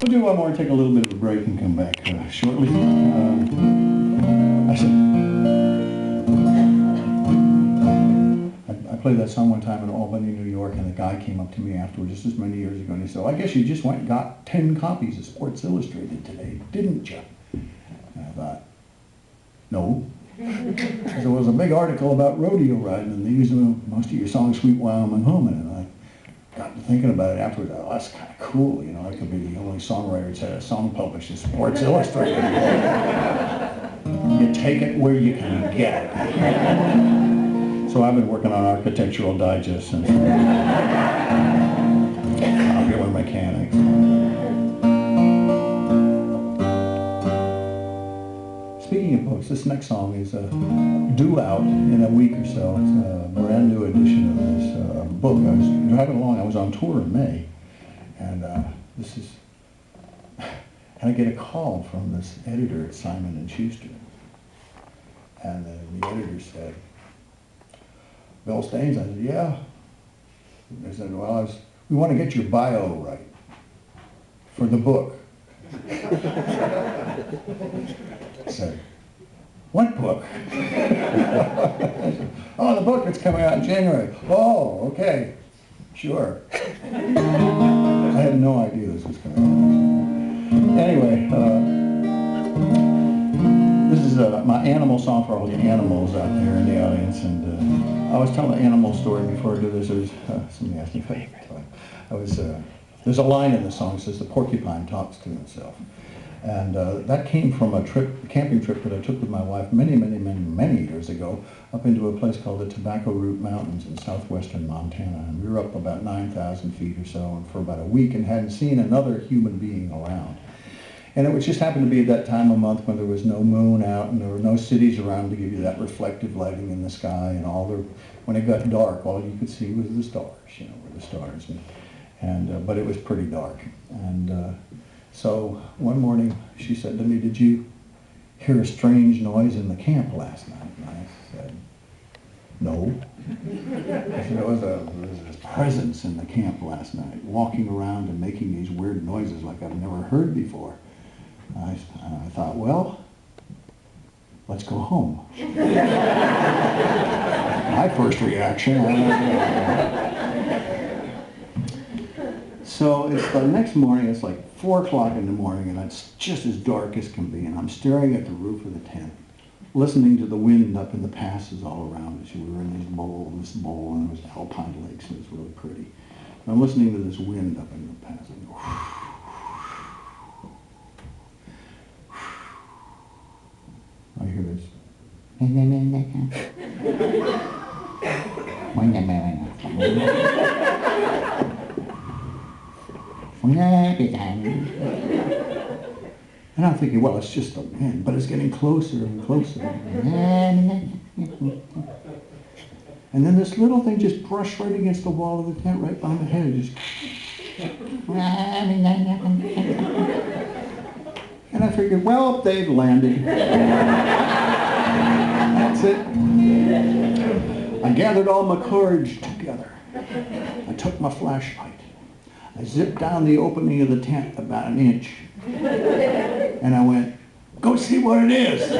We'll do one more and take a little bit of a break and come back shortly. I played that song one time in Albany, New York, and a guy came up to me afterwards, just as many years ago, and he said, "I guess you just went and got 10 copies of Sports Illustrated today, didn't you?" And I thought, no. There was a big article about rodeo riding, and they used most of your song, Sweet Wyoming Home, and I got to thinking about it afterwards. Oh, that's kind of cool, you know, I could be the only songwriter that's had a song published in Sports Illustrated. You take it where you can get it. So I've been working on Architectural Digest and Popular Mechanics. Speaking of books, this next song is due out in a week or so. It's a brand new edition of this book. I was driving along, I was on tour in May, and I get a call from this editor at Simon & Schuster. And the editor said, "Bill Staines?" I said, "Yeah." They said, "Well, we want to get your bio right for the book." I said, "What book?" "Oh, the book that's coming out in January." "Oh, okay, sure." I had no idea this was coming out. Anyway, this is my animal song for all the animals out there in the audience, and I was telling an animal story before I do this. Somebody asked me there's a line in the song that says, "The porcupine talks to himself." And that came from a camping trip that I took with my wife many years ago up into a place called the Tobacco Root Mountains in southwestern Montana. And we were up about 9,000 feet or so, and for about a week, and hadn't seen another human being around. And it would just happen to be at that time of month when there was no moon out and there were no cities around to give you that reflective lighting in the sky, and when it got dark, all you could see was the stars, were the stars. But it was pretty dark. And so one morning she said to me, "Did you hear a strange noise in the camp last night?" And I said, "No." I said, there was a presence in the camp last night, walking around and making these weird noises like I've never heard before. I thought, well, let's go home. My first reaction. So it's the next morning, it's like 4 o'clock in the morning, and it's just as dark as can be, and I'm staring at the roof of the tent, listening to the wind up in the passes all around us. We were in this bowl, and there was alpine lakes, and it was really pretty. And I'm listening to this wind up in the passes. I hear this. And I'm thinking, well, it's just the wind, but it's getting closer and closer. And then this little thing just brushed right against the wall of the tent right behind my head. And I figured, well, they've landed. That's it. I gathered all my courage together. I took my flashlight. I zipped down the opening of the tent about an inch. And I went, "Go see what it is."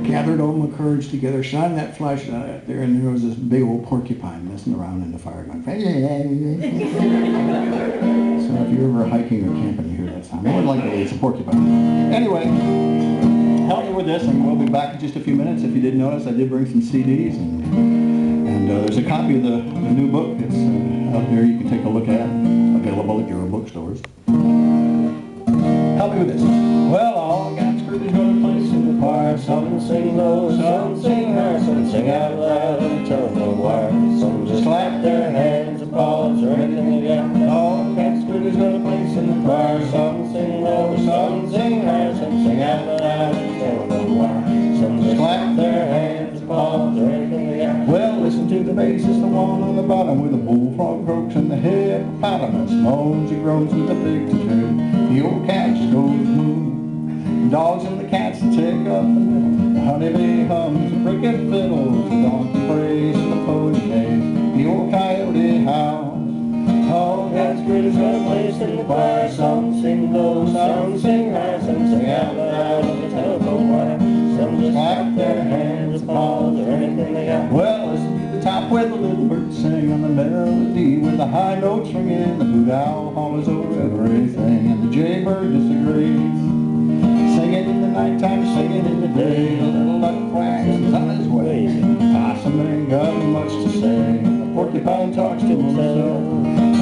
Gathered all my courage together, shined that flashlight out there, and there was this big old porcupine messing around in the fire going, So if you're ever hiking or camping, you hear that sound. More than likely it's a porcupine. Anyway, help me with this, and we'll be back in just a few minutes. If you didn't notice, I did bring some CDs, and there's a copy of the new book that's out there you can take a look at, available at your bookstores. Help me with this. Well, all got screwed is gonna place in the choir. Some sing low, some sing high, some sing out loud on the telephone wire. Some just clap their hands, applause, or anything they got. All got screwed is gonna place in the choir. Some sing low, some sing high, some sing out loud on the telephone wire. Some just clap their hands, applause, or anything they got. Well, listen to the bassist, the one on the bottom with the bullfrog croaks and the hippopotamus moans and groans with the pigs and turn. The old couch goes moo. The dogs and the cats take up the middle. The honeybee hums and cricket fiddles. The donkey prays and the pony pays. The old coyote howls. Oh, critters got a place in the choir. Some sing low, some sing high, some sing out loud on the telephone wire. Some just clap their hands, paws, or anything they got. Well, listen to the top where the little birds sing on the melody, where the high notes ring in, the hoot owl hollers over everything, and the jaybird disagrees. Singing in the nighttime, singing in the day, the little duck quacks is on his way. Possum ain't got much to say, the porcupine talks to himself.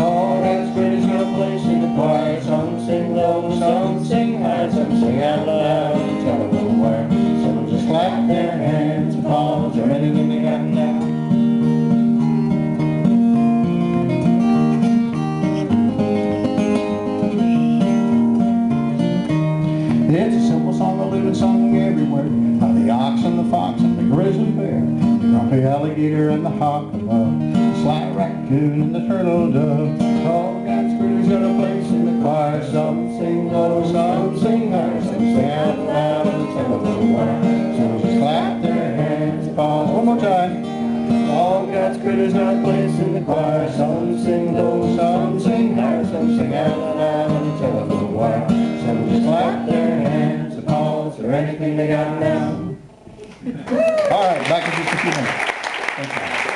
All God's critters got a place in the choir. Some sing low, some sing high, some sing out loud on the telephone wire. Some just clap their hands and paws, or anything they got now. It's a simple song, a living song everywhere. How the ox and the fox and the grizzly bear, the grumpy alligator and the hawk above, the sly raccoon and the turtle dove. All God's critters got a place in the choir. Some sing low, some sing high, some sing out loud on the telephone wire. Some just clap their hands and paws. One more time. All God's critters got a place in the choir. Some sing low, some sing high, some sing out loud on the telephone wire. Some just clap their hands and paws, or anything they got now. All right, back in just a few minutes. Thank you.